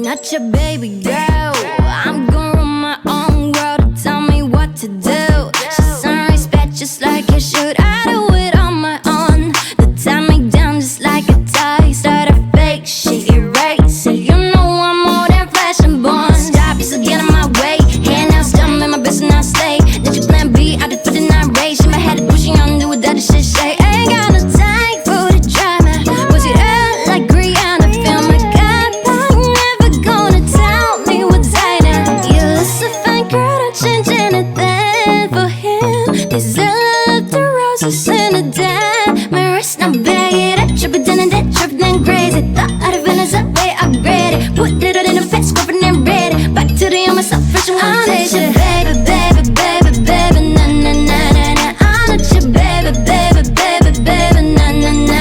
not your baby girl. I'm gonna run my own world. Tell me what to do. She's on respect just like you should. I do it on my own. They tie me down just like a tie. Start a fake shit, erase it. You know I'm more than flesh and bone. Stop, you still get in my way. Hand out, stumble in my business, I stay. Did you plan B? I did for the night race. In my head, pushing on, do what that shit say. Ain't got no time for the drama. Was it out like Rihanna? Feel my God, but I'm never gonna tell me what's I know. You look so fine, girl, don't change anything for him. This is all of the roses in the den. My wrist now bag it up, trip it down and that trip then crazy. Thought I'd have been a way upgraded. Put it all in a face, covered and ready. Back to the on myself, fresh and one day. Baby, baby, baby, baby, na na na na na. I'm not your baby, baby, baby, baby, na na na na.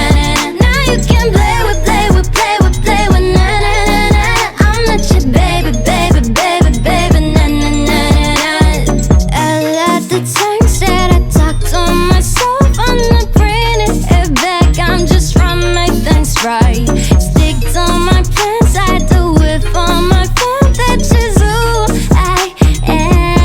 Now you can play with, play with, play with, play with, na na na na. I'm not your baby, baby, baby, baby, na na na na. I love the times that I talk to myself. I'm not bringing it back. I'm just trying to make things right. Stick to my plans. I do it for my fans. That's just who I am.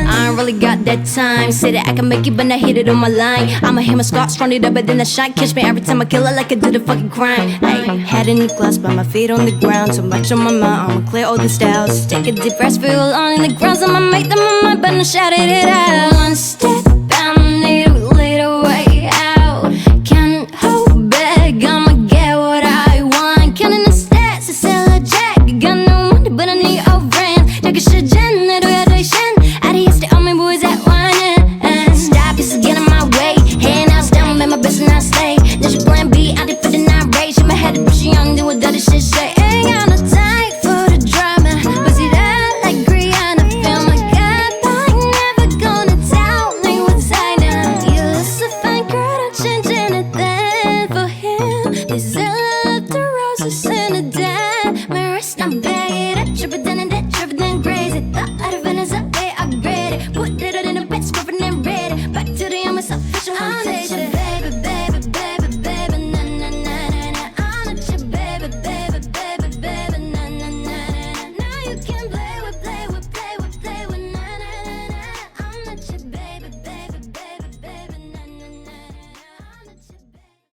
I ain't really got that time. Say that I can make it, but I hit it on my line. I'ma hit my Scott, strong it up, but then I shine. Catch me every time I kill it like I did a fucking crime. Ay, head in the glass, but my feet on the ground. Too much on my mind, I'ma clear all the styles. Take a deep breath, feel on in the ground. I'ma make them on my but I shouted it out. One step, I need a little way out. Can't hold back, I'ma get what I want. Counting the stats, I sell a jack. Got no money, but I need your friends. Take a shit, Jen, I do graduation. Adios to all my boys that whining. Stop, you still get in my way. Hand out, down, make my business, I stay. There's your plan B, I did for the night race. In my head, pushing on, do what other shit say. Ain't got no time for the drama. Was it out like Rihanna? Feel my God, but I'm never gonna tell me what's I know. You look so fine, girl, don't change anything for him. This is